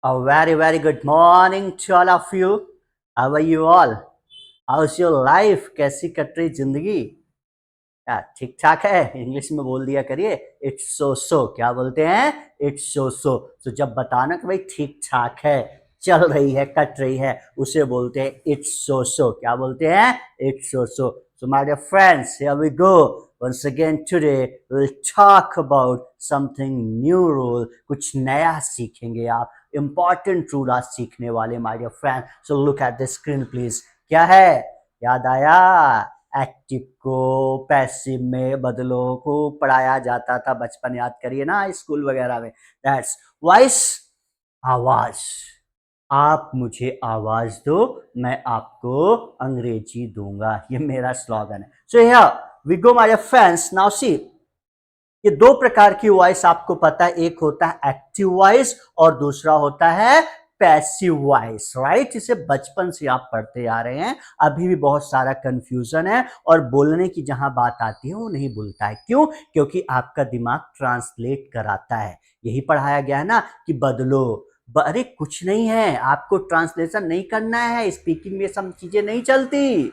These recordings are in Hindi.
A very, very good morning to all of you. How are you all? How's your life? कैसी कट रही जिंदगी? क्या ठीक ठाक है? इंग्लिश में बोल दिया करिए। इट्स सो सो। क्या बोलते हैं? इट्स सो सो। तो जब बताना कि भाई ठीक ठाक है, चल रही है, कट रही है, उसे बोलते हैं इट्स सो सो। क्या बोलते हैं? It's so so. So my dear friends, here we go. Once again today we'll talk about something new rule. कुछ नया सीखेंगे आप। Important rule आज सीखने वाले my dear friend. So look at the screen please. क्या है? याद आया? एक्टिव को पैसिव में बदलो को पढ़ाया जाता था, बचपन याद करिए ना स्कूल वगैरह में। दैट्स वॉइस, आवाज। आप मुझे आवाज दो, मैं आपको अंग्रेजी दूंगा, ये मेरा स्लोगन है। So here we go my friends. Now see, ये दो प्रकार की वॉइस आपको पता है, एक होता है एक्टिव वॉइस और दूसरा होता है पैसिव वॉइस, राइट। इसे बचपन से आप पढ़ते आ रहे हैं, अभी भी बहुत सारा कंफ्यूजन है और बोलने की जहां बात आती है वो नहीं बोलता है। क्यों? क्योंकि आपका दिमाग ट्रांसलेट कराता है। यही पढ़ाया गया है ना कि बदलो। अरे कुछ नहीं है, आपको ट्रांसलेशन नहीं करना है, स्पीकिंग में सब चीजें नहीं चलती।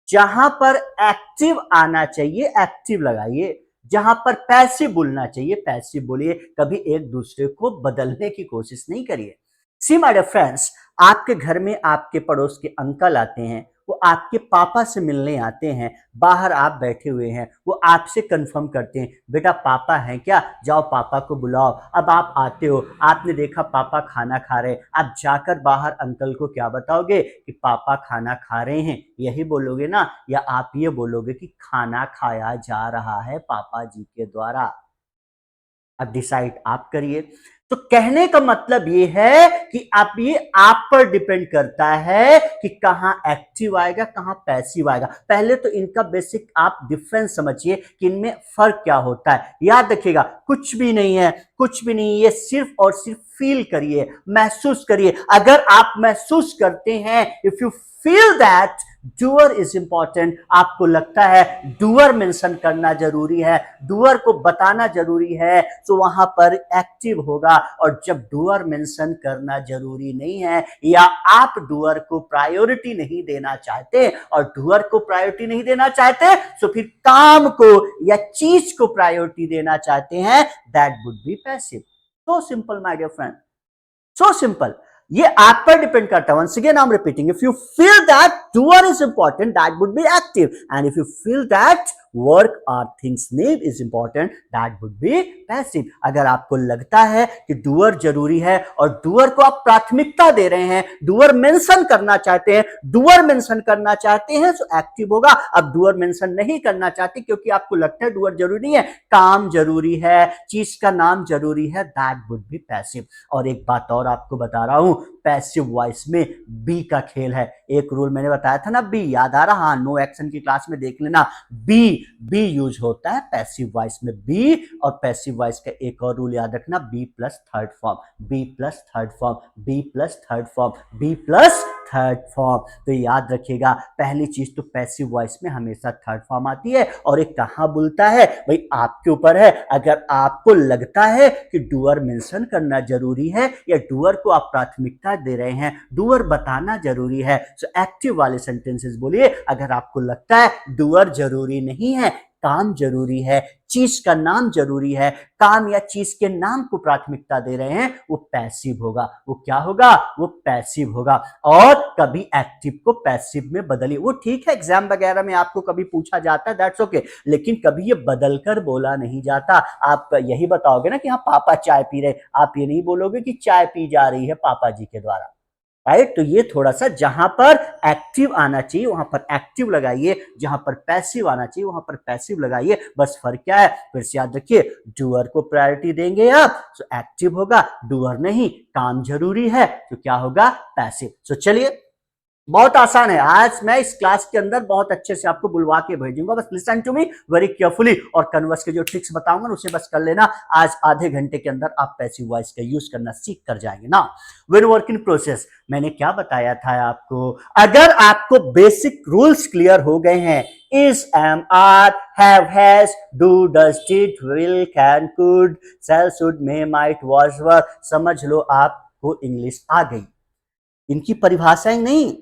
जहां पर एक्टिव आना चाहिए एक्टिव लगाइए, जहां पर पैसिव बोलना चाहिए पैसिव बोलिए। कभी एक दूसरे को बदलने की कोशिश नहीं करिए। सी माय डियर फ्रेंड्स, आपके घर में आपके पड़ोस के अंकल आते हैं, वो आपके पापा से मिलने आते हैं। बाहर आप बैठे हुए हैं, वो आपसे कंफर्म करते हैं बेटा पापा हैं क्या, जाओ पापा को बुलाओ। अब आप आते हो, आपने देखा पापा खाना खा रहे हैं, आप जाकर बाहर अंकल को क्या बताओगे कि पापा खाना खा रहे हैं, यही बोलोगे ना? या आप ये बोलोगे कि खाना खाया जा रहा है पापा जी के द्वारा? अब डिसाइड आप करिए। तो कहने का मतलब ये है कि आप, ये आप पर डिपेंड करता है कि कहां एक्टिव आएगा कहां पैसिव आएगा। पहले तो इनका बेसिक आप डिफरेंस समझिए कि इनमें फर्क क्या होता है। याद रखिएगा, कुछ भी नहीं है, कुछ भी नहीं, ये सिर्फ और सिर्फ फील करिए, महसूस करिए। अगर आप महसूस करते हैं, if you feel that doer is important, आपको लगता है डूअर मेंशन करना जरूरी है, डूअर को बताना जरूरी है, तो वहां पर एक्टिव होगा। और जब डूअर मेंशन करना जरूरी नहीं है या आप डूअर को प्रायोरिटी नहीं देना चाहते, और डूअर को प्रायोरिटी नहीं देना चाहते तो फिर काम को या चीज को प्रायोरिटी देना चाहते हैं, that would be passive. So simple my dear friend, so simple. ये आप पर डिपेंड करता है। Once again I am repeating, if you feel that doer is important, that would be active, and if you feel that work और things need is important, that would be passive. अगर आपको लगता है कि डूअर जरूरी है और डूअर को आप प्राथमिकता दे रहे हैं, डूअर मेंशन करना चाहते हैं, डूअर मेंशन करना चाहते हैं, तो एक्टिव होगा। अब डूअर मेंशन नहीं करना चाहते क्योंकि आपको लगता है डूअर जरूरी नहीं है, काम जरूरी है, चीज का नाम जरूरी है, दैट वुड बी पैसिव। और एक बात और आपको बता रहा हूं, पैसिव वॉइस में बी का खेल है। एक रूल मैंने बताया था ना, बी याद आ रहा? हाँ, नो एक्शन की क्लास में देख लेना। बी यूज होता है पैसिव वॉइस में। बी और पैसिव वॉइस का एक और रूल याद रखना, be plus third form, be plus third form, be plus third form, be plus third form. तो याद रखिएगा, पहली चीज तो पैसिव वॉइस में हमेशा थर्ड फॉर्म आती है। और एक कहां बोलता है भाई, आपके ऊपर है। अगर आपको लगता है कि डूअर मेंशन करना जरूरी है या डूअर को आप प्राथमिकता दे रहे हैं, डूअर बताना जरूरी है, तो एक्टिव वाले सेंटेंसेस बोलिए। अगर आपको लगता है डूअर जरूरी नहीं है, काम जरूरी है, चीज का नाम जरूरी है, काम या चीज के नाम को प्राथमिकता दे रहे हैं, वो पैसिव होगा। वो क्या होगा? वो पैसिव होगा। और कभी एक्टिव को पैसिव में बदलिए। वो ठीक है, एग्जाम वगैरह में आपको कभी पूछा जाता है, दैट्स ओके, लेकिन कभी ये बदलकर बोला नहीं जाता। आप यही बताओगे ना कि हाँ पापा चाय पी रहे, आप ये नहीं बोलोगे कि चाय पी जा रही है पापा जी के द्वारा, राइट। तो ये थोड़ा सा, जहां पर एक्टिव आना चाहिए वहां पर एक्टिव लगाइए, जहां पर पैसिव आना चाहिए वहां पर पैसिव लगाइए। बस फर्क क्या है, फिर से याद रखिए, डूअर को प्रायोरिटी देंगे आप तो एक्टिव होगा, डूअर नहीं, काम जरूरी है तो क्या होगा? पैसिव। तो चलिए, बहुत आसान है। आज मैं इस क्लास के अंदर बहुत अच्छे से आपको बुलवा के भेजूंगा, बस listen to me very carefully, और कन्वर्स के जो ट्रिक्स बताऊंगा उसे बस कर लेना। आज आधे घंटे के अंदर आप पैसिव वॉइस का यूज करना सीख कर जाएंगे ना। वेन वर्क इन प्रोसेस, मैंने क्या बताया था आपको? अगर आपको बेसिक रूल्स क्लियर हो गए हैं, is, am, are, have, has, do, does, did, will, can, could, shall, should, may, might, was, were, समझ लो आप आपको इंग्लिश आ गई। इनकी परिभाषाएं नहीं,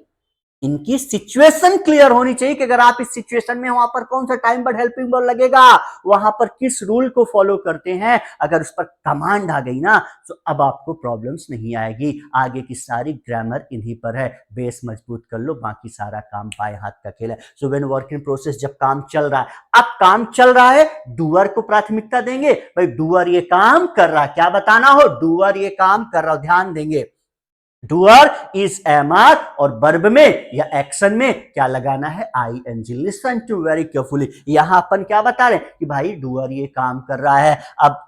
इनकी सिचुएशन क्लियर होनी चाहिए कि अगर आप इस सिचुएशन में, वहां पर कौन सा टाइम वर्ड हेल्पिंग वर्ड लगेगा, वहां पर किस रूल को फॉलो करते हैं। अगर उस पर कमांड आ गई ना, तो अब आपको प्रॉब्लम्स नहीं आएगी। आगे की सारी ग्रामर इन्हीं पर है। बेस मजबूत कर लो, बाकी सारा काम बाएं हाथ का खेल है। सो व्हेन वर्किंग प्रोसेस, जब काम चल रहा है, अब काम चल रहा है, डूअर को प्राथमिकता देंगे। भाई डूअर ये काम कर रहा है, क्या बताना हो, डूअर ये काम कर रहा हो, ध्यान देंगे। डूअर इज एमआर और वर्ब में या एक्शन में क्या लगाना है, ING. Listen to very carefully. यहां अपन क्या बता रहे हैं कि भाई डूअर ये काम कर रहा है। अब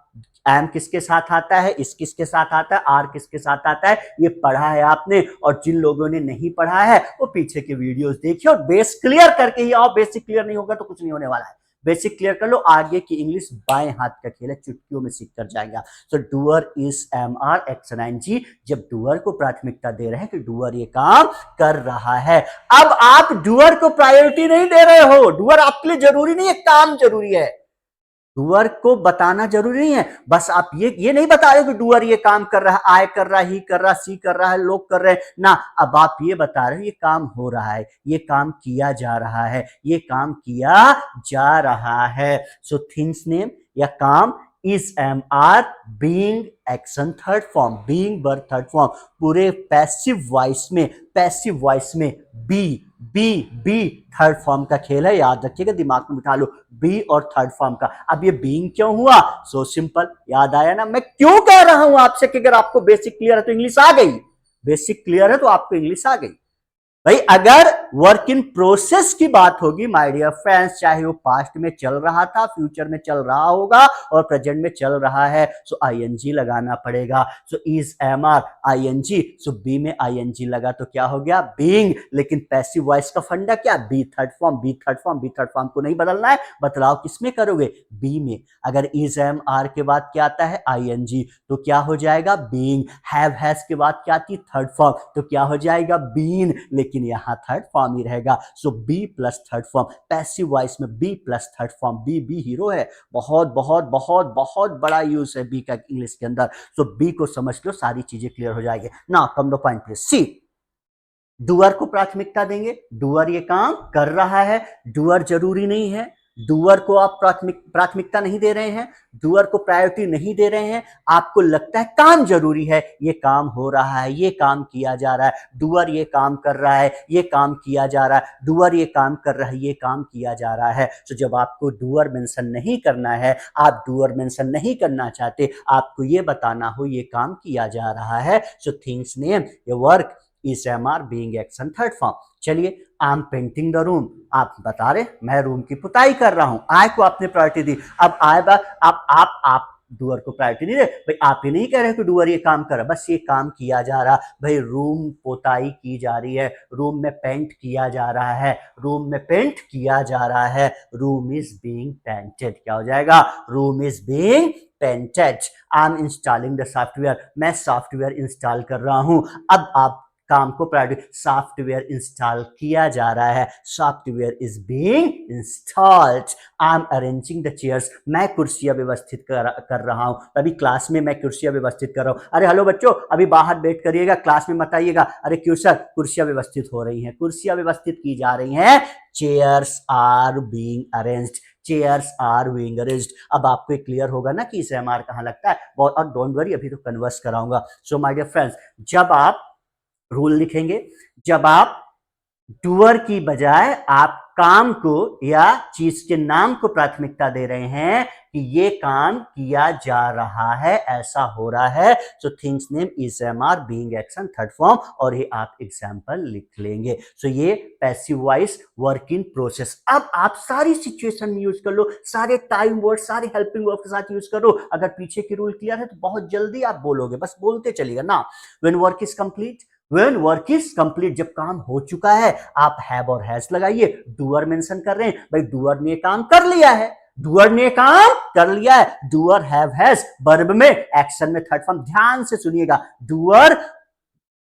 एम किसके साथ आता है, इस किसके साथ आता है, आर किसके साथ आता है, ये पढ़ा है आपने। और जिन लोगों ने नहीं पढ़ा है वो पीछे के वीडियोस देखिए और बेस क्लियर करके ही आओ। बेसिक क्लियर नहीं होगा तो कुछ नहीं होने वाला है। बेसिक क्लियर कर लो, आगे की इंग्लिश बाएं हाथ का खेल है, चुटकियों में सीख कर जाएगा। तो doer is M R action ING, जब डूअर को प्राथमिकता दे रहे हैं कि डूअर ये काम कर रहा है। अब आप डूअर को प्रायोरिटी नहीं दे रहे हो, डूअर आपके लिए जरूरी नहीं है, काम जरूरी है। डूअर को बताना जरूरी नहीं है, बस आप ये नहीं बता रहे कि डूअर ये काम कर रहा है, आई कर रहा है, ही कर रहा है, सी कर रहा है, लोग कर रहे हैं ना। अब आप ये बता रहे हो ये काम हो रहा है, ये काम किया जा रहा है, ये काम किया जा रहा है। सो थिंग्स नेम या काम is M are, being action third form, being verb third form, पूरे पैसिव वॉइस में, पैसिव वॉइस में be be be third form का खेल है, याद रखिएगा, दिमाग में बिठा लो, बी और थर्ड फॉर्म का। अब ये बीइंग क्यों हुआ, सो सिंपल, याद आया ना। मैं क्यों कह रहा हूं आपसे कि अगर आपको बेसिक क्लियर है तो इंग्लिश आ गई, बेसिक क्लियर है तो आपको इंग्लिश आ गई। भाई अगर वर्क इन प्रोसेस की बात होगी माय डियर फ्रेंड्स, चाहे वो पास्ट में चल रहा था, फ्यूचर में चल रहा होगा और प्रेजेंट में चल रहा है, सो आईएनजी लगाना पड़ेगा। So is M are ING, so be में आईएनजी लगा तो क्या हो गया, बीइंग। लेकिन पैसिव वॉइस का फंडा क्या, be third form, be third form, be third form को नहीं बदलना है। बदलाव किसमें करोगे, बी में। अगर इज एम आर के बाद क्या आता है, आईएनजी, तो क्या हो जाएगा, बीइंग। हैव हैज के बाद क्या आती, थर्ड फॉर्म, तो क्या हो जाएगा, बीन। लेकिन यहां थर्ड फॉर्म ही रहेगा। So be plus third form, passive voice में be plus third form, be be hero है। बहुत बहुत बहुत बहुत बड़ा यूज है बी का इंग्लिश के अंदर। सो बी को समझ लो, सारी चीजें क्लियर हो जाएगी ना। Come the point please. See, doer को प्राथमिकता देंगे, डूअर ये काम कर रहा है, डूअर जरूरी नहीं है, डूअर को आप प्राथमिकता नहीं दे रहे हैं, डूअर को प्रायोरिटी नहीं दे रहे हैं। आपको लगता है काम जरूरी है, ये काम हो रहा है, ये काम किया जा रहा है, डूअर ये काम कर रहा है, ये काम किया जा रहा है, डूअर ये काम कर रहा है, ये काम किया जा रहा है। तो जब आपको डूअर मेंशन नहीं करना है, आप डूअर मेंशन नहीं करना चाहते, आपको ये बताना हो ये काम किया जा रहा है। सो थिंग्स नेम, ये work is M are, being action third form. चलिए, I am painting the room, आप बता रहे मैं रूम की पुताई कर रहा हूं, आय को आपने प्रायोरिटी दी। अब आय बात आप डूअर को प्रायोरिटी नहीं दे भाई, आप ही नहीं कह रहे कि डूअर ये काम कर रहा, बस ये काम किया जा रहा। भाई रूम पोताई की जा रही है, रूम में पेंट किया जा रहा है, रूम में पेंट किया जा रहा है, रूम इज बीइंग पेंटेड। क्या हो जाएगा, room is being painted. I am installing the software, मैं सॉफ्टवेयर इंस्टॉल कर रहा हूं। अब आप काम को प्रायोरिटी, सॉफ्टवेयर इंस्टॉल किया जा रहा है, software is being installed. I am arranging the chairs, मैं कुर्सियां व्यवस्थित कर रहा हूं। अभी क्लास में मैं कुर्सियां व्यवस्थित कर रहा हूं। अरे हेलो बच्चों, अभी बाहर बैठ करिएगा, क्लास में मत आइएगा। अरे क्यों सर, कुर्सियां व्यवस्थित हो रही हैं, कुर्सियां व्यवस्थित की जा रही हैं। Chairs are being arranged, chairs are being arranged. अब आपको क्लियर होगा ना कि इस एम आर कहां लगता है। और डोंट वरी, अभी तो कन्वर्स कराऊंगा। सो माय डियर फ्रेंड्स, जब आप रूल लिखेंगे, जब आप डूअर की बजाय आप काम को या चीज के नाम को प्राथमिकता दे रहे हैं कि ये काम किया जा रहा है, ऐसा हो रहा है, so things name is M are, being action third form, और ये आप एग्जाम्पल लिख लेंगे। सो ये passive voice work in process. अब आप सारी सिचुएशन में यूज कर लो, सारे टाइम वर्ड, सारे हेल्पिंग वर्ब के साथ यूज करो। अगर पीछे की रूल क्लियर है तो बहुत जल्दी आप बोलोगे, बस बोलते चलिएगा ना। When work is complete, when work is complete, जब काम हो चुका है, आप हैव और हैज लगाइए। डूअर मेंशन कर रहे हैं, भाई डूअर ने काम कर लिया है, डूअर ने काम कर लिया है। डूअर हैव हैज वर्ब में, एक्शन में थर्ड फॉर्म, ध्यान से सुनिएगा। Doer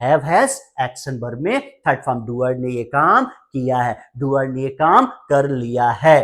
have has action verb में थर्ड फॉर्म, डूअर ने ये काम किया है, डूअर ने ये काम कर लिया है।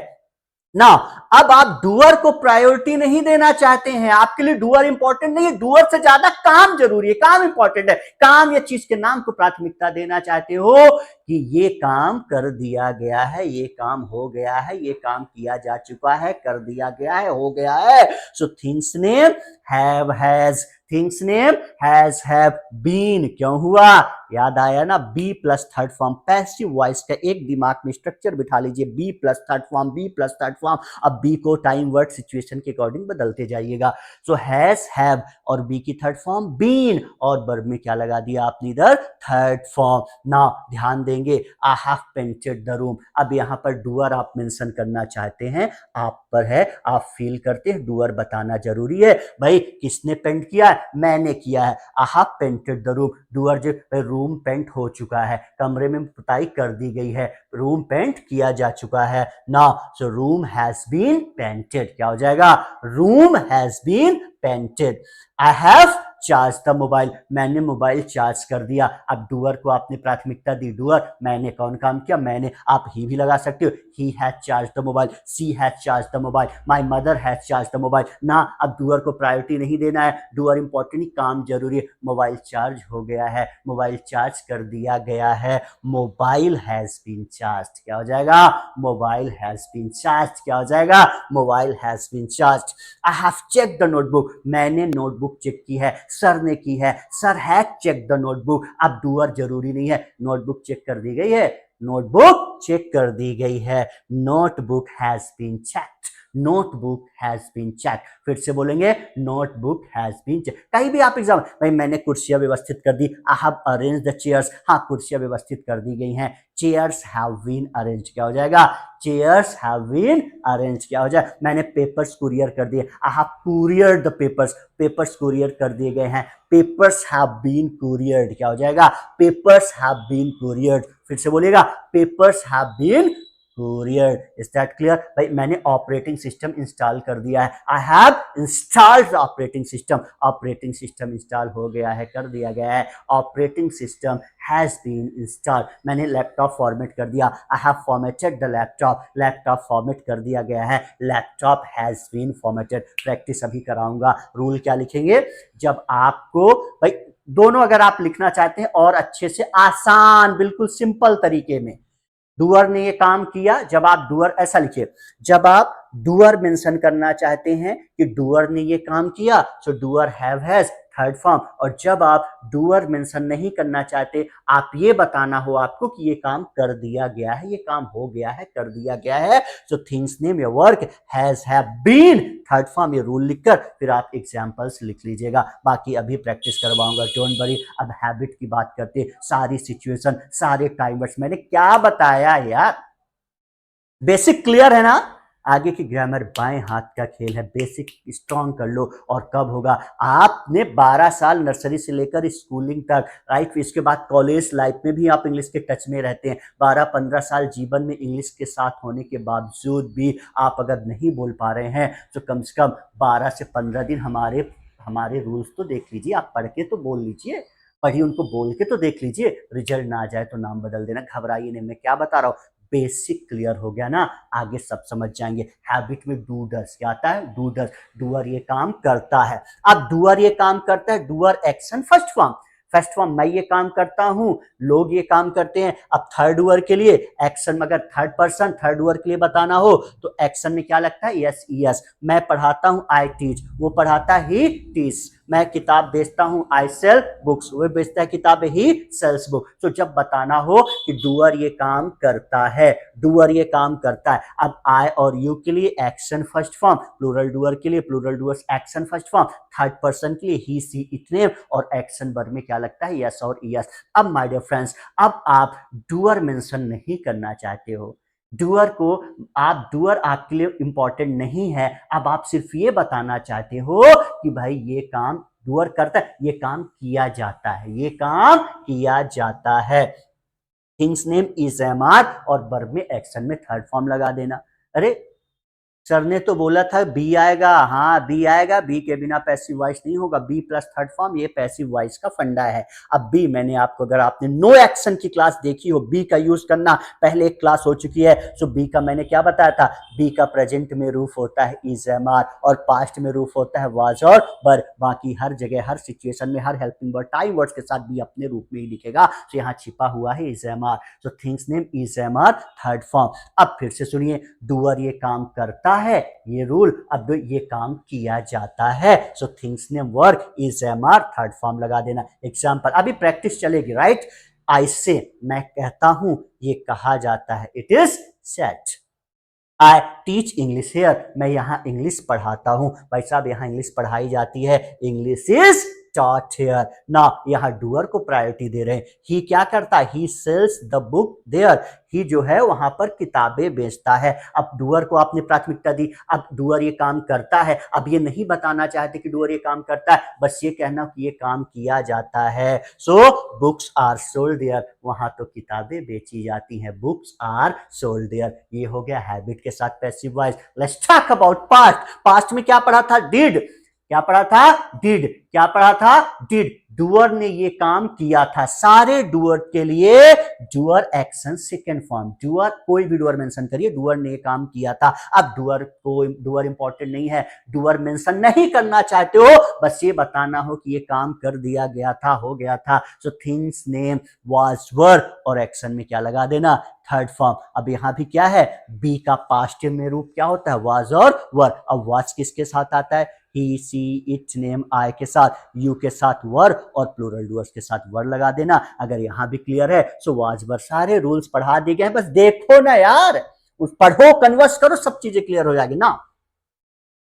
ना अब आप डूअर को प्रायोरिटी नहीं देना चाहते हैं, आपके लिए डूअर इंपॉर्टेंट नहीं है, डूअर से ज्यादा काम जरूरी है, काम इंपॉर्टेंट है, काम या चीज के नाम को प्राथमिकता देना चाहते हो कि ये काम कर दिया गया है, ये काम हो गया है, ये काम किया जा चुका है, कर दिया गया है, हो गया है। So things name have has, things name has have been क्यों हुआ, याद आया ना, be plus third form, passive voice का एक दिमाग में स्ट्रक्चर बिठा लीजिए, be plus third form, be plus third form. अब बी को टाइम वर्ड सिचुएशन के अकॉर्डिंग बदलते जाइएगा। सो हैज हैव और बी की थर्ड फॉर्म बीन, और वर्ब में क्या लगा दिया आपने इधर, थर्ड फॉर्म। ना ध्यान देंगे, I have painted the room, अब यहाँ पर डूअर आप मेंशन करना चाहते हैं, आप पर है, आप फील करते हैं, डूअर बताना जरूरी है। भाई किसने पेंट किया है, मैंने किया है, I have painted the room, doer जो रूम पेंट हो चुका है, कमरे में पुताई कर दी गई है, रूम पेंट किया जा चुका है ना। So room has been painted, क्या हो जाएगा, room has been painted. I have charge the mobile, मैंने मोबाइल चार्ज कर दिया। अब डूअर को आपने प्राथमिकता दी, डूअर मैंने कौन काम किया, मैंने, आप ही भी लगा सकते हो, he has charge the mobile, she has charge the mobile, my mother has charge the mobile ना। अब डूअर को प्रायोरिटी नहीं देना है, डूअर इंपॉर्टेंट, काम जरूरी है, मोबाइल चार्ज हो गया है, मोबाइल चार्ज कर दिया गया है, मोबाइल हैज बीन चार्ज, क्या हो जाएगा, मोबाइल हैज बीन चार्ज, क्या हो जाएगा, mobile has been charge. I have check the notebook, मैंने नोटबुक चेक की है, सर ने की है, sir has check the notebook. अब डूअर जरूरी नहीं है, नोटबुक चेक कर दी गई है, नोटबुक चेक कर दी गई है, notebook has been checked, notebook has been check. फिर से बोलेंगे, नोटबुक हैज बीन चेक। कहीं भी आप एग्जाम, भाई मैंने कुर्सियां व्यवस्थित कर दी, I have arrange the chairs, हाँ कुर्सियां व्यवस्थित कर दी गई हैं, चेयर्स हैव बीन अरेंज, क्या हो जाएगा, चेयर्स हैव बीन अरेंज, क्या हो जाए, मैंने पेपर्स कुरियर कर दिए, I have couriered the papers, papers courier कर दिए गए हैं, पेपर्स हैव बीन कुरियर्ड, क्या हो जाएगा, पेपर्स हैव बीन कुरियर्ड। फिर से बोलिएगा, papers have been courier. Is that clear, भाई मैंने ऑपरेटिंग सिस्टम इंस्टॉल कर दिया है, I have installed operating system, operating system install हो गया है, कर दिया गया है, operating system has been installed. मैंने लैपटॉप फॉर्मेट कर दिया, I have formatted the laptop, laptop format कर दिया गया है, laptop has been formatted. Practice अभी कराऊंगा, रूल क्या लिखेंगे, जब आपको भाई दोनों अगर आप लिखना चाहते हैं और अच्छे से, आसान बिल्कुल सिंपल तरीके में, डूअर ने ये काम किया, जब आप डूअर ऐसा लिखिए, जब आप डूअर मेंशन करना चाहते हैं कि डूअर ने ये काम किया, so doer have has third form. और जब आप डूअर मेंशन नहीं करना चाहते, आप ये बताना हो आपको कि ये काम कर दिया गया है, ये काम हो गया है, कर दिया गया है, सो थिंग्स नेम या work has have been third form, ये रूल लिखकर फिर आप एग्जांपल्स लिख लीजिएगा। बाकी अभी प्रैक्टिस करवाऊंगा, डोंट वरी। अब हैबिट की बात करते, सारी सिचुएशन, सारे टाइमर्स मैंने क्या बताया यार, बेसिक क्लियर है ना। आगे की ग्रामर बाएं हाथ का खेल है, बेसिक स्ट्रॉन्ग कर लो। और कब होगा, आपने 12 साल नर्सरी से लेकर स्कूलिंग तक, राइट, इसके बाद कॉलेज लाइफ में भी आप इंग्लिश के टच में रहते हैं, 12-15 साल जीवन में इंग्लिश के साथ होने के बावजूद भी आप अगर नहीं बोल पा रहे हैं, तो कम से कम 12 से 15 दिन हमारे हमारे रूल्स तो देख लीजिए, आप पढ़ के तो बोल लीजिए, पढ़िए उनको, बोल के तो देख लीजिए, रिजल्ट ना आ जाए तो नाम बदल देना, घबराइए नहीं, मैं क्या बता रहा हूँ, बेसिक क्लियर हो गया ना, आगे सब समझ जाएंगे। हैबिट में डू डस क्या आता है, डू डस, डूअर ये काम करता है। अब डूअर ये काम करता है, doer action first form, first form मैं ये काम करता हूं, लोग ये काम करते हैं। अब थर्ड डूअर के लिए एक्शन, मगर थर्ड पर्सन थर्ड डूअर के लिए बताना हो तो एक्शन में क्या लगता है, यस यस। मैं पढ़ाता हूं, आई टीच, वो पढ़ाता ही टीच। मैं किताब बेचता हूं, आई सेल बुक्स, वो बेचता है किताबें, ही सेल्स बुक। तो जब बताना हो कि डूअर ये काम करता है, डूअर ये काम करता है, अब आई और यू के लिए action first form, plural doer के लिए plural doers action first form, third person के लिए ही सी इट नेम, और एक्शन वर्ब में क्या लगता है, यस और यस। अब माय डियर फ्रेंड्स, अब आप डूअर मेंशन नहीं करना चाहते हो, डूअर को, आप डूअर आपके लिए इंपॉर्टेंट नहीं है, अब आप सिर्फ ये बताना चाहते हो कि भाई ये काम डूअर करता है, ये काम किया जाता है, ये काम किया जाता है। Things name is M are, और वर्ब में एक्शन में थर्ड फॉर्म लगा देना। अरे सर ने तो बोला था बी आएगा, हाँ बी आएगा, बी के बिना पैसिव वॉइस नहीं होगा, बी प्लस थर्ड फॉर्म, ये पैसिव वॉइस का फंडा है। अब बी मैंने आपको, अगर आपने नो एक्शन की क्लास देखी हो, बी का यूज करना पहले एक क्लास हो चुकी है। सो बी का मैंने क्या बताया था, बी का प्रेजेंट में रूफ होता है इज एम आर, और पास्ट में रूफ होता है वाज और वर। बाकी हर जगह हर सिचुएशन में हर हेल्पिंग वर्ड टाइम वर्ड्स के साथ बी अपने रूप में ही दिखेगा। तो यहाँ छिपा हुआ है is M are, so things name is M are third form. अब फिर से सुनिए, डूअर ये काम करता है, ये रूल, अब ये काम किया जाता है। So things name work is M are third form लगा देना। एग्जाम्पल, अभी प्रैक्टिस चलेगी, राइट। आई से, मैं कहता हूं, ये कहा जाता है, it is set. I teach English here, मैं यहाँ इंग्लिश पढ़ाता हूँ। भाई साहब यहाँ इंग्लिश पढ़ाई जाती है, इंग्लिश इज टॉट हेयर ना। यहाँ डूअर को प्रायोरिटी दे रहे हैं। ही क्या करता है, ही सेल्स द बुक देयर, ही जो है वहां पर किताबें बेचता है। अब डूअर को आपने प्राथमिकता दी, अब डूअर ये काम करता है। अब ये नहीं बताना चाहते कि डूअर ये काम करता है, बस ये कहना कि ये काम किया जाता है। So books are sold there, वहां तो किताबें बेची जाती हैं, बुक्स आर सोल्ड देयर। ये हो गया हैबिट के साथ passive voice. Let's talk about past. Past में क्या पढ़ा था, डिड। क्या पढ़ा था, डिड। क्या पढ़ा था, डिड। डूअर ने ये काम किया था। सारे डूअर के लिए doer action second form, doer कोई भी डूअर मेंशन करिए, डूअर ने ये काम किया था। अब डूअर को, डूअर इंपॉर्टेंट नहीं है, डूअर मेंशन नहीं करना चाहते हो, बस ये बताना हो कि ये काम कर दिया गया था, हो गया था। सो थिंग्स नेम वाज वर, और एक्शन में क्या लगा देना, थर्ड फॉर्म। अब यहां भी क्या है, बी का पास्ट में रूप क्या होता है, वाज और वर। अब वाज किसके साथ आता है, ही सी इट नेम आई के साथ, यू के साथ वर, और प्लूरल डूअर्स के साथ वर लगा देना। अगर यहां भी क्लियर है, सो वाज वर सारे रूल्स पढ़ा दिए गए हैं, बस देखो ना यार, उस पढ़ो, कन्वर्स करो, सब चीजें क्लियर हो जाएगी ना।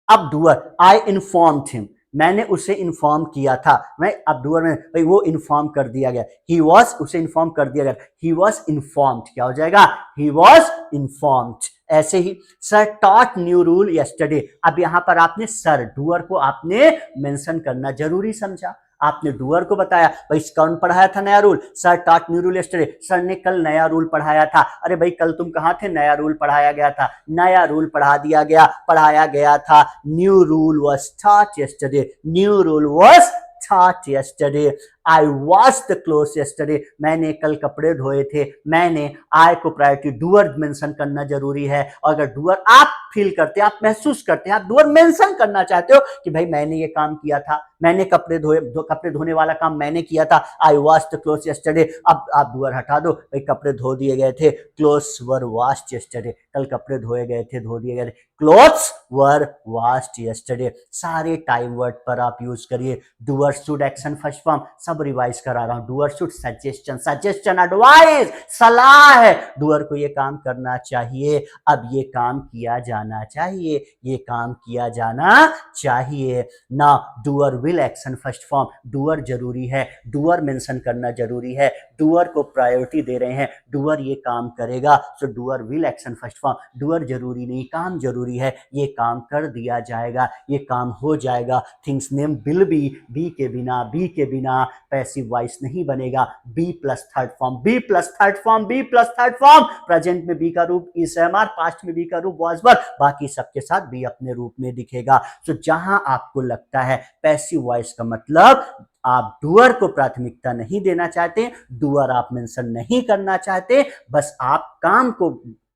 अब डूअर, आई इन्फॉर्म हिम, मैंने उसे इन्फॉर्म किया था। मैं अब डूअर में भाई वो इन्फॉर्म कर दिया गया, ही वॉज, उसे इन्फॉर्म कर दिया गया, ही वॉज इन्फॉर्म्ड, क्या हो जाएगा, ही वॉज इन्फॉर्म्ड। ऐसे ही sir taught new rule yesterday, अब यहां पर आपने सर, डूअर को आपने मेंशन करना जरूरी समझा। आपने डूअर को बताया, भाई कौन पढ़ाया था नया rule, sir taught new rule yesterday, sir ने कल नया रूल पढ़ाया था। अरे भाई कल तुम कहां थे, नया रूल पढ़ाया गया था, नया रूल पढ़ा दिया गया, पढ़ाया गया था। New rule was taught yesterday, new rule was taught yesterday. I washed the clothes yesterday. मैंने कल कपड़े धोए थे। मैंने, I को प्रायोरिटी, डूअर मेंशन करना जरूरी है। और अगर डूअर आप फील करते हैं, आप महसूस करते हैं, आप डूअर मेंशन करना चाहते हो कि भाई मैंने ये काम किया था, मैंने कपड़े धोए, कपड़े धोने वाला काम मैंने किया था, I washed the clothes yesterday। अब आप डूअर हटा दो, भाई कपड़े धो दिए गए थे, clothes were washed yesterday, कल कपड़े धोए गए थे, धो दिए गए थे, clothes were washed yesterday। सारे टाइम वर्ड पर आप यूज करिए। Doer should action first form, सब रिवाइज करा रहा हूं। Doer should suggestion, suggestion advice, सलाह है, डूअर को ये काम करना चाहिए, अब ये काम किया जाना चाहिए, ये काम किया जाना चाहिए ना। Doer will action first form, doer जरूरी है, डूअर मेंशन करना जरूरी है, डूअर को प्रायोरिटी दे रहे हैं, डूअर ये काम करेगा। So doer will action first form, doer जरूरी नहीं, काम जरूरी है, ये काम कर दिया जाएगा, ये काम हो जाएगा। थिंग्स नेम विल बी के बिना, बी के बिना पैसिव वॉइस नहीं बनेगा। Be plus third form, be plus third form, be plus third form. Present में बी का रूप इज एम आर, पास्ट में बी का रूप वाज वर, बाकी सबके साथ बी अपने रूप में दिखेगा। सो जहां आपको लगता है पैसिव वॉइस का मतलब आप डूअर को प्राथमिकता नहीं देना चाहते, डूअर आप मेंशन नहीं करना चाहते, बस आप काम को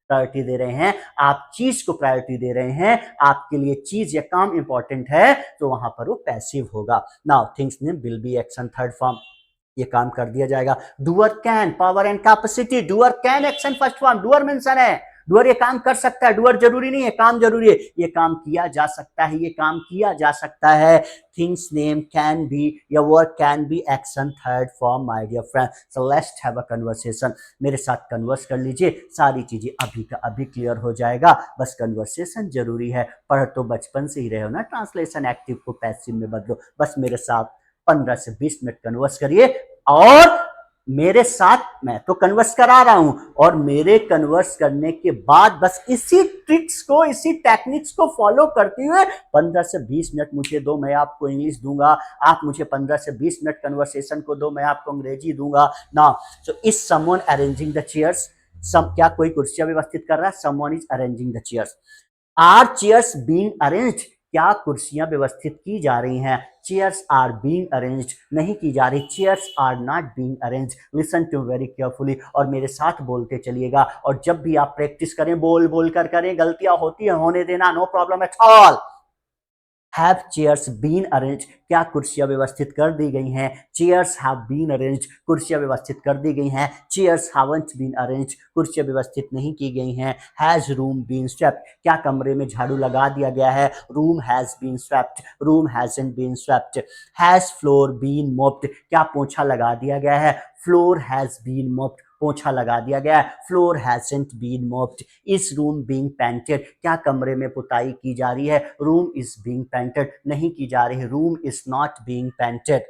प्रायोरिटी दे रहे हैं, आप चीज को प्रायोरिटी दे रहे हैं, आपके लिए चीज या काम इंपॉर्टेंट है, तो वहां पर वो पैसिव होगा। Now things name will be action third form, ये काम कर दिया जाएगा। Doer can, power and capacity, doer can action first form, doer mention है, डूअर ये काम कर सकता है, डूअर जरूरी नहीं है, काम जरूरी है, ये काम किया जा सकता है, ये काम किया जा सकता है। थिंग्स नेम कैन बी या work can be action third form my dear friend. So let's have a conversation, मेरे साथ कन्वर्स कर लीजिए, सारी चीजें अभी का अभी क्लियर हो जाएगा, बस कन्वर्सेशन जरूरी है। पढ़ तो बचपन से ही रहे हो ना, ट्रांसलेशन एक्टिव को पैसिव में बदलो, बस मेरे साथ 15 से 20 मिनट कन्वर्स करिए, और मेरे साथ, मैं तो कन्वर्स करा रहा हूं, और मेरे कन्वर्स करने के बाद बस इसी ट्रिक्स को, इसी टेक्निक्स को फॉलो करते हुए 15 से 20 मिनट मुझे दो, मैं आपको इंग्लिश दूंगा, आप मुझे 15 से 20 मिनट कन्वर्सेशन को दो, मैं आपको अंग्रेजी दूंगा ना। So is someone arranging the chairs, क्या कोई कुर्सियां व्यवस्थित कर रहा है, someone is arranging the chairs. Are chairs being arranged, क्या कुर्सियां व्यवस्थित की जा रही हैं? चेयर्स आर बीइंग अरेंज्ड, नहीं की जा रही। Chairs are not being arranged. Listen to very carefully, और मेरे साथ बोलते चलिएगा। और जब भी आप प्रैक्टिस करें, बोल बोल कर करें, गलतियां होती है, होने देना, no problem at all. Have chairs been arrange, क्या कुर्सियां व्यवस्थित कर दी गई हैं? चेयर्स हैव बीन अरेंज, कुर्सियां व्यवस्थित कर दी गई हैं। चेयर्स हैवंट बीन अरेंज, कुर्सियां व्यवस्थित नहीं की गई हैं। हैज रूम बीन स्वेप्ट, क्या कमरे में झाड़ू लगा दिया गया है? Room has been swept, room hasn't been swept. Has floor been mopped, क्या पोछा लगा दिया गया है? फ्लोर हैज बीन मोप्ड, पोछा लगा दिया गया है। Floor hasn't been mopped. Is room being painted, क्या कमरे में पुताई की जा रही है? रूम इज बीइंग पेंटेड, नहीं की जा रही। Room is not being painted.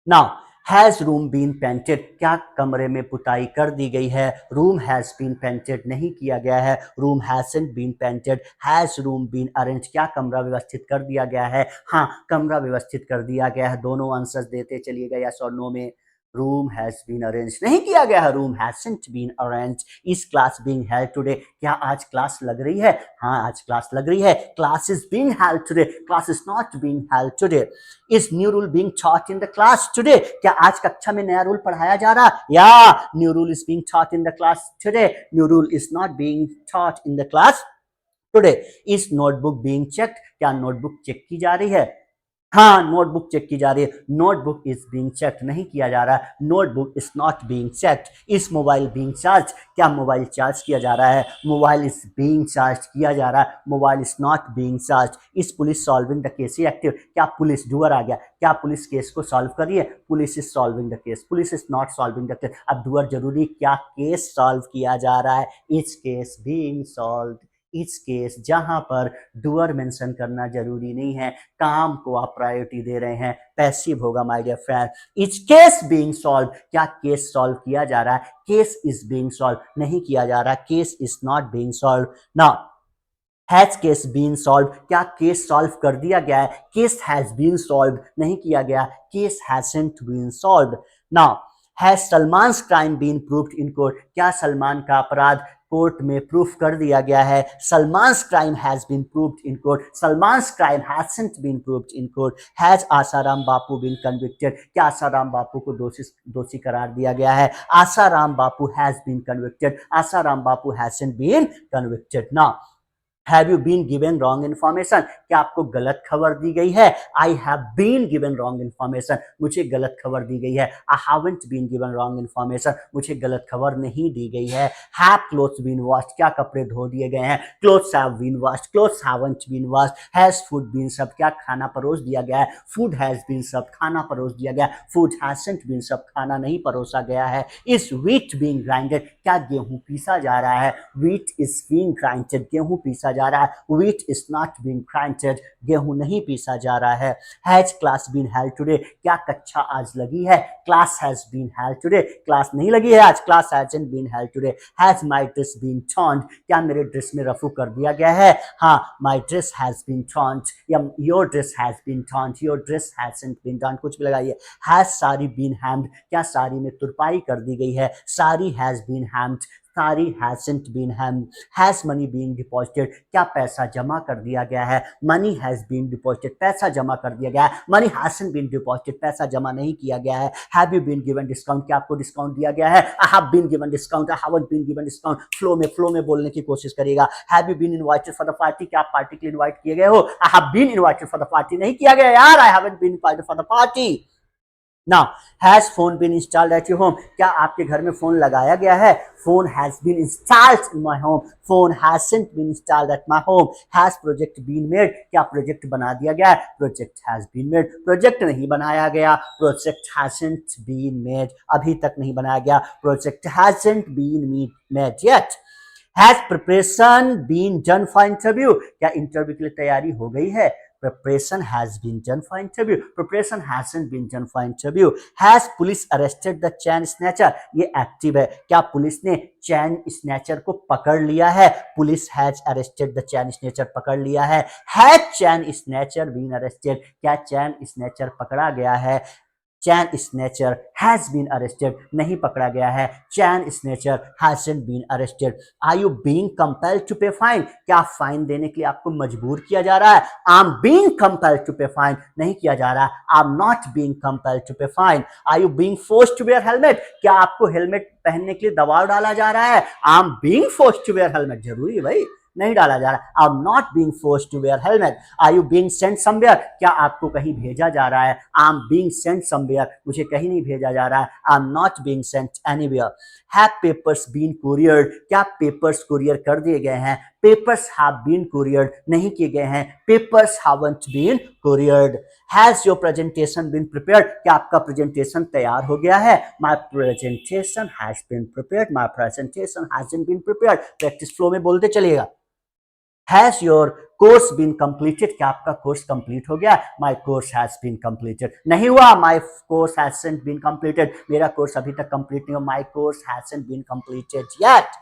Now has room been painted, क्या कमरे में पुताई कर दी गई है? रूम हैज बीन पेंटेड, नहीं किया गया है। Room hasn't been painted. Has room been arrange, क्या कमरा व्यवस्थित कर दिया गया है? हाँ, कमरा व्यवस्थित कर दिया गया है। दोनों आंसर देते चलिएगा यस और नो में। रूम हैज बीन अरेंज, नहीं किया गया है। Room hasn't been arrange. Is class being held today, क्या आज क्लास लग रही है? हाँ, आज क्लास लग रही है। Class is being held today, class is not being held today. Is new rule being taught in the class today, क्या आज कक्षा में नया रूल पढ़ाया जा रहा? या new rule is being taught in the class today, new rule is not being taught in the class today. Is notebook being checked, क्या नोटबुक चेक की जा रही है? हाँ, नोटबुक चेक की जा रही है। नोटबुक इज बीइंग चेक्ड, नहीं किया जा रहा है। Notebook is not being checked. Is mobile being charge, क्या मोबाइल चार्ज किया जा रहा है? मोबाइल इज बीइंग चार्ज, किया जा रहा है। Mobile is not being charge. Is police solving the case active, क्या पुलिस डूअर आ गया? क्या पुलिस केस को सॉल्व कर रही है? Police is solving the case, police is not solving the case. अब डूअर जरूरी, क्या केस सॉल्व किया जा रहा है? Is case being solve. इस केस, जहां पर डूअर मेंशन करना जरूरी नहीं है, काम को आप प्रायोरिटी दे रहे हैं, पैसिव होगा my dear friend. Is case being solve, क्या केस सॉल्व किया जा रहा है? केस इज बीइंग सॉल्व, नहीं किया जा रहा। Case is not being solve. Now has case been solve, क्या केस सॉल्व कर दिया गया है? केस हैज बीन सॉल्व, नहीं किया गया। Case hasn't been solve. Now has Salman crime been proved in court, क्या सलमान का अपराध कोर्ट में प्रूफ कर दिया गया है? Salman crime has been proved in court, Salman crime hasn't been proved in court. Has Asaram Bapu been convicted, क्या आसाराम बापू को दोषी करार दिया गया है? Asaram Bapu has been convicted, Asaram Bapu hasn't been convicted. Now have you been given wrong information, क्या आपको गलत खबर दी गई है? I have been given wrong information, मुझे गलत खबर दी गई है। I haven't been given wrong information, मुझे गलत खबर नहीं दी गई है। हैव क्लोथ्स बीन वॉश्ड, क्या कपड़े धो दिए गए हैं? Clothes have been washed, clothes haven't been washed. Has food been served, क्या खाना परोस दिया गया है? फूड हैज बीन सर्व्ड, खाना परोस दिया गया। फूड हैजंट बीन सर्व्ड, खाना नहीं परोसा गया है। इज व्हीट बीइंग ग्राइंडेड, क्या गेहूं पीसा जा रहा है? व्हीट इज बीइंग ग्राइंडेड, गेहूं पीसा जा रहा है। Wheat is not being grinded, गेहूं नहीं पीसा जा रहा है। Has class been held today, क्या कक्षा आज लगी है? Class has been held today, class नहीं लगी है आज। Class hasn't been held today. Has my dress been torned, क्या मेरे ड्रेस में रफू कर दिया गया है? हाँ, my dress has been torned, या your dress has been torned, your dress hasn't been torned, कुछ भी लगाइए। हैज साड़ी बीन हैम्ड, क्या साड़ी में तुरपाई कर दी गई है? Sari has been hemmed, sari hasn't been hemmed. Has money been deposited, क्या पैसा जमा कर दिया गया है? मनी हैज बीन डिपॉजिटेड, पैसा जमा कर दिया गया है। मनी हैजंट बीन डिपॉजिटेड, पैसा जमा नहीं किया गया है। Have you been given discount, क्या आपको डिस्काउंट दिया गया है? I have been given discount, I haven't been given discount. Flow में बोलने की कोशिश करिएगा। Have you been invited for the party, क्या आप पार्टी के लिए इनवाइट किए गए हो? I have been invited for the party, नहीं किया गया यार, I haven't been invited for the party. Now has phone been installed eight your home, क्या आपके घर में फोन लगाया गया है? Phone has been installed in my home, phone hasn't been installed at my home. Has project been made, क्या प्रोजेक्ट बना दिया गया है? Project has been made, project नहीं बनाया गया। प्रोजेक्ट हैजंट बीन मेड, अभी तक नहीं बनाया गया। Project hasn't been made yet. Has preparation been done for interview, क्या इंटरव्यू के लिए तैयारी हो गई है? Preparation has been done for interview. Preparation hasn't been done for interview. Has police arrested the chain snatcher? ये एक्टिव है, क्या पुलिस ने चैन स्नैचर को पकड़ लिया है? Police has arrested the chain snatcher, पकड़ लिया है। Has chain snatcher been arrested, क्या चैन स्नैचर पकड़ा गया है? Chain snatcher has been arrested, नहीं पकड़ा गया है, chain snatcher hasn't been arrested. Are you being compelled to pay fine, क्या फाइन देने के लिए आपको मजबूर किया जा रहा है, I am being compelled to pay fine, नहीं किया जा रहा, I am not being compelled to pay fine. Are you being forced to wear helmet, क्या आपको हेलमेट पहनने के लिए दबाव डाला जा रहा है, I am being forced to wear helmet, जरूरी है भाई, नहीं डाला जा रहा, I am not being forced to wear helmet. Are you being sent somewhere, क्या आपको कहीं भेजा जा रहा है, I am being sent somewhere, मुझे कहीं नहीं भेजा जा रहा है, I am not being sent anywhere. Have papers been couriered, क्या पेपर्स कुरियर कर दिए गए हैं, पेपर्स हैव बीन कुरियर्ड, नहीं किए गए हैं, papers haven't been couriered. Has your presentation been prepared, क्या आपका प्रेजेंटेशन तैयार हो गया है, my presentation has been prepared, my presentation hasn't been prepared. Practice flow में बोलते चलिएगा। Has your course been completed, क्या आपका कोर्स कंप्लीट हो गया, my course has been completed, नहीं हुआ, my course hasn't been completed, मेरा कोर्स अभी तक कंप्लीट नहीं हुआ, my course hasn't been completed yet.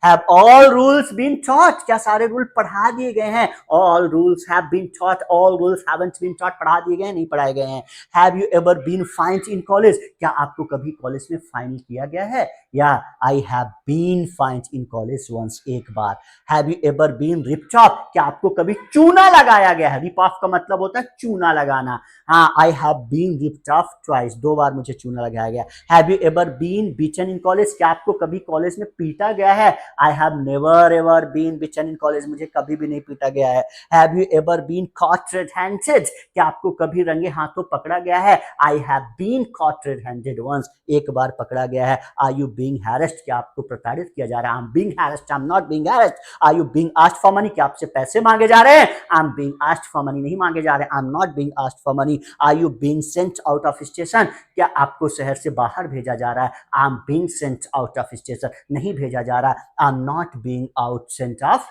Have all rules been taught, क्या सारे रूल पढ़ा दिए गए हैं, all rules have been taught, all rules haven't been taught, पढ़ा दिए गए हैं, नहीं पढ़ाए गए हैं। Have you ever been fined in college, क्या आपको कभी कॉलेज में फाइन किया गया है, या I have been fined in college once, एक बार। Have you ever been ripped off, क्या आपको कभी चूना लगाया गया है, rip off का मतलब होता है चूना लगाना, हाँ I have been ripped off twice, दो बार मुझे चूना लगाया गया। Have you ever been beaten in college, क्या आपको कभी कॉलेज में पीटा गया है, I have never ever been beaten in college, मुझे कभी भी नहीं पीटा गया है। Have you ever been caught red-handed, क्या आपको कभी रंगे हाथों पकड़ा गया है, I have been caught red-handed once, एक बार पकड़ा गया है। Are you being harassed, क्या आपको प्रताड़ित किया जा रहा है, I'm being harassed, I'm not being harassed। Are you being asked for money, क्या आपसे पैसे मांगे जा रहे हैं, I'm being asked for money, नहीं मांगे जा रहे, I'm not being asked for money। Are you being sent out of station, क्या आपको शहर से बाहर भेजा जा रहा है, I'm being sent out of station, नहीं भेजा जा रहा, I'm not being out sent off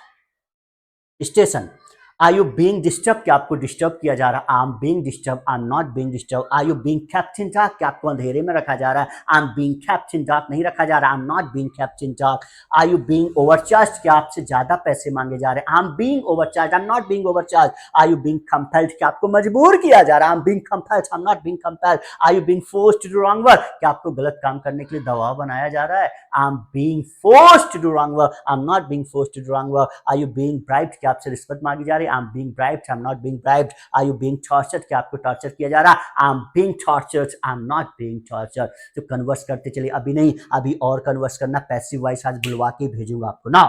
station। Are you being disturbed, क्या आपको डिस्टर्ब किया जा रहा है, I'm being disturbed, I'm not being disturbed। Are you being kept in dark, क्या आपको अंधेरे में रखा जा रहा है, I'm being kept in dark, नहीं रखा जा रहा, I'm not being kept in dark। Are you being overcharged, क्या आपसे ज्यादा पैसे मांगे जा रहे हैं, I'm being overcharged, I'm not being overcharged। Are you being compelled, क्या आपको मजबूर किया जा रहा है, I'm being compelled, I'm not being compelled। Are you being forced to do wrong work, क्या आपको गलत काम करने के लिए दबाव बनाया जा रहा है, I'm being forced to do wrong work, I'm not being forced to do wrong work। Are you being bribed, क्या आपसे रिश्वत मांगी जा रही है, I'm being bribed, I'm not being bribed। Are you being tortured, क्या आपको टॉर्चर किया जा रहा है, I'm being tortured, I'm not being tortured। तो कन्वर्स करते चलिए, अभी नहीं, अभी और कन्वर्स करना, पैसिव वॉइस आज बुलवा के भेजूंगा आपको ना।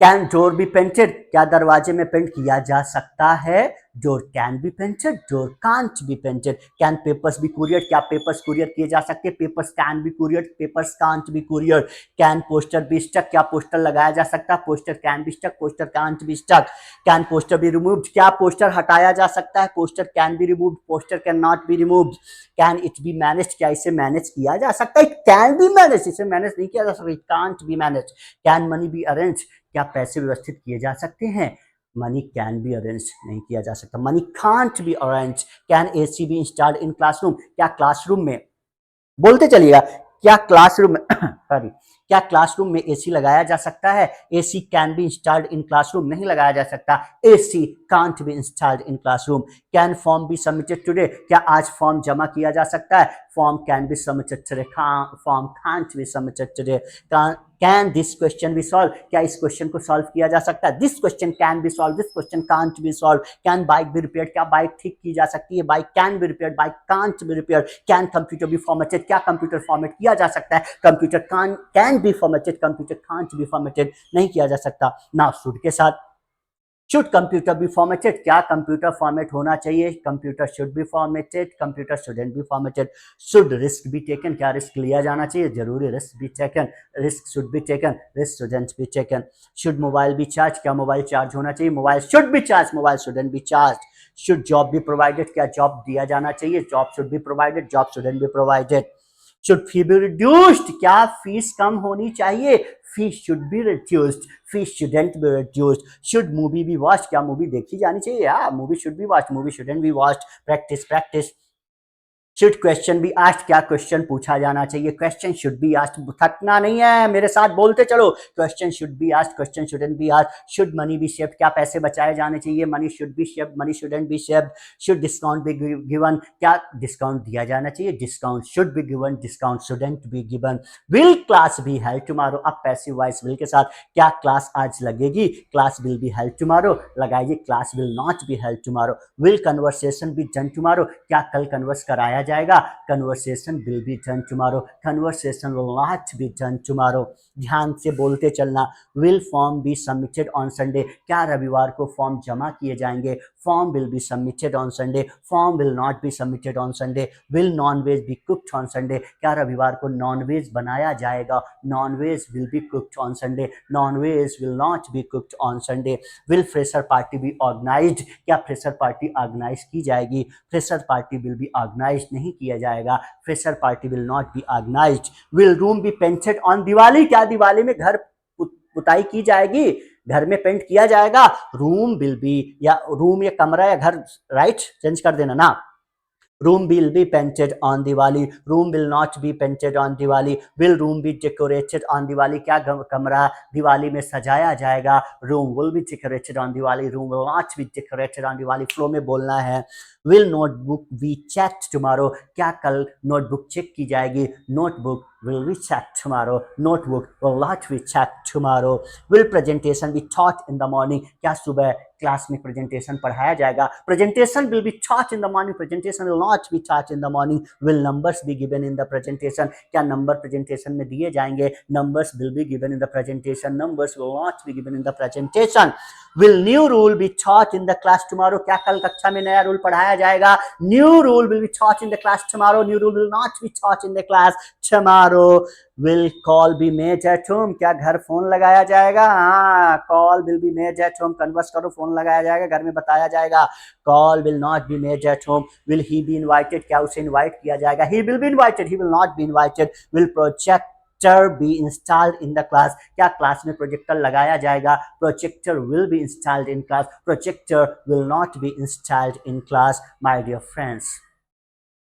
कैन डोर बी पेंटेड, क्या दरवाजे में पेंट किया जा सकता है, door can be painted, door can't be painted. Can papers be couriered, क्या पेपर्स कुरियर किए जा सकते हैं, papers can be couriered, papers can't be couriered. Can poster be stuck, क्या पोस्टर लगाया जा सकता है, poster can be stuck, poster can't be stuck. Can poster be removed, क्या पोस्टर हटाया जा सकता है, poster can be removed, poster can not be removed. Can it be managed, क्या इसे मैनेज किया जा सकता है, कैन बी मैनेज, इसे मैनेज नहीं किया जा सकता, can't be manage. Can money be arrange, क्या पैसे व्यवस्थित किए जा सकते हैं, मनी कैन बी अरेंज, नहीं किया जा सकता, money can't be arrange. Can AC B installed in classroom, क्या क्लासरूम में, बोलते चलिएगा, क्या क्लासरूम में सॉरी, क्या क्लासरूम में एसी लगाया जा सकता है, AC can be installed in classroom, नहीं लगाया जा सकता, AC can't be installed in classroom. Can form be submitted today, क्या आज फॉर्म जमा किया जा सकता है, form can be submitted today, form can't be submitted today. Can this question be solve, क्या इस क्वेश्चन को सॉल्व किया जा सकता है, this question can be solve, this question can't be solve. Can bike B repaired, क्या बाइक ठीक की जा सकती है, bike can be repaired, bike can't be repaired. Can computer be formatted, क्या कंप्यूटर फॉर्मेट किया जा सकता है, computer can be formatted, computer can't be formatted, नहीं किया जा सकता। नाउ शुड के साथ, शुड कंप्यूटर बी फॉर्मेटेड, क्या कंप्यूटर फॉर्मेट होना चाहिए, computer should be formatted, computer shouldn't be formatted. Should risk be taken, क्या रिस्क लिया जाना चाहिए, जरूरी risk be taken, risk should be taken, risk shouldn't be taken. Should mobile be charge, क्या मोबाइल चार्ज होना चाहिए, mobile should be charge, mobile shouldn't be charge. Should job be provided, क्या जॉब दिया जाना चाहिए, job should be provided, job shouldn't be provided. Should fee be reduced, क्या फीस कम होनी चाहिए, fees should be reduced, fees shouldn't be reduced. Should movie be watched, क्या मूवी देखी जानी चाहिए, movie should be watched, movie shouldn't be watched. Practice practice. Should question be asked, क्या क्वेश्चन पूछा जाना चाहिए, क्वेश्चन शुड बी आस्क्ड, थकना नहीं है, मेरे साथ बोलते चलो, question should be asked, question shouldn't be asked, should money be saved, क्या पैसे बचाए जाने चाहिए, money should be saved, money shouldn't be saved, should discount be given, क्या डिस्काउंट दिया जाना चाहिए, discount should be given, discount shouldn't be given, will class be held tomorrow, अब पैसिव वॉइस विल के साथ क्या क्लास आज लगेगी, class will be held tomorrow, लगाइए class will not be held tomorrow, will conversation be done tomorrow, क्या कल कन्वर्स कराया जाएगा, conversation will be done tomorrow, conversation will not be done tomorrow, ध्यान से बोलते चलना, will form be submitted on Sunday, क्या रविवार को फॉर्म जमा किए जाएंगे, form will be submitted on Sunday, form will not be submitted on Sunday, will non veg be cooked on Sunday, क्या रविवार को नॉन वेज बनाया जाएगा, non veg will be cooked on Sunday, non veg will not be cooked on Sunday, will fresher party be organised, क्या फ्रेशर पार्टी ऑर्गेनाइज की जाएगी, fresher party will be organise नहीं किया जाएगा, fresher party will not be organised, will room be painted on Diwali, क्या दिवाली में घर पुताई की जाएगी, घर में पेंट किया जाएगा, रूम विल बी, या रूम या कमरा या घर, राइट, चेंज कर देना ना, room will be painted on Diwali, room will not be painted on Diwali, will room be decorated on Diwali, क्या कमरा दिवाली में सजाया जाएगा, room will be decorated on Diwali, room will not be decorated on Diwali, flow में बोलना है, will notebook be checked tomorrow, क्या कल नोटबुक चेक की जाएगी, notebook will be checked tomorrow, notebook will not be checked tomorrow, will presentation be taught in the morning, क्या सुबह क्लास में प्रेजेंटेशन पढ़ाया जाएगा, presentation will be taught in the morning, presentation will not be taught in the morning, will numbers be given in the presentation, क्या नंबर प्रेजेंटेशन में दिए जाएंगे, numbers will be given in the presentation, numbers will not be given in the presentation, will new rule be taught in the class tomorrow, क्या कल कक्षा में नया रूल पढ़ाया जाएगा, new rule will be taught in the class tomorrow, new rule will not be taught in the class tomorrow, will call be made at home, क्या घर फोन लगाया जाएगा, हाँ, call will be made at home, converse करो, फोन लगाया जाएगा, घर में बताया जाएगा, call will not be made at home, will he be invited, क्या उसे इनवाइट किया जाएगा, he will be invited, he will not be invited, will projector be installed in the class, क्या क्लास में प्रोजेक्टर लगाया जाएगा, projector will be installed in class, projector will not be installed in class, my dear friends,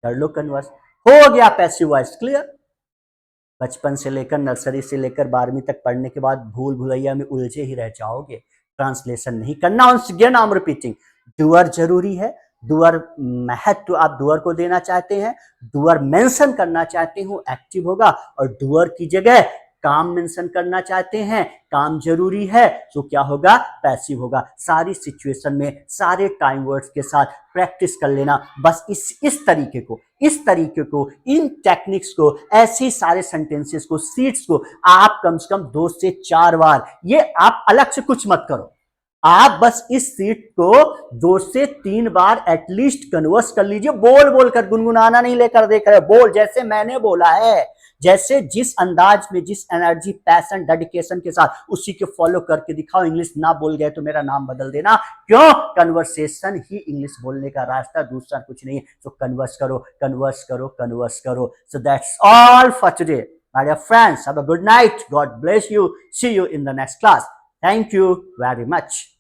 कर लो कन्वर्स, हो गया पैसिव वॉइस क्लियर। बचपन से लेकर नर्सरी से लेकर 12वीं तक पढ़ने के बाद भूल भुलैया में उलझे ही रह जाओगे, ट्रांसलेशन नहीं करना। Once again I am repeating, doer जरूरी है, डूअर महत्व आप डूअर को देना चाहते हैं, डूअर मेंशन करना चाहते हो एक्टिव होगा, और डूअर की जगह काम मेंशन करना चाहते हैं, काम जरूरी है, तो क्या होगा, पैसिव होगा। सारी सिचुएशन में सारे टाइम वर्ड्स के साथ प्रैक्टिस कर लेना, बस इस तरीके को इन टेक्निक्स को, ऐसे सारे सेंटेंसेस को, सीट्स को आप कम से कम 2 से 4 बार, ये आप अलग से कुछ मत करो, आप बस इस सीट को 2 से 3 बार एटलीस्ट कन्वर्स कर लीजिए, बोल बोल कर, गुनगुनाना नहीं लेकर देख रहे, बोल जैसे मैंने बोला है, जैसे जिस अंदाज में, जिस एनर्जी, पैशन, डेडिकेशन के साथ, उसी के फॉलो करके दिखाओ। इंग्लिश ना बोल गए तो मेरा नाम बदल देना, क्यों, कन्वर्सेशन ही इंग्लिश बोलने का रास्ता, दूसरा कुछ नहीं। तो कन्वर्स करो, कन्वर्स करो, कन्वर्स करो। So that's all for today my dear friends. Have a good night. God bless you. See you in the next class. Thank you very much.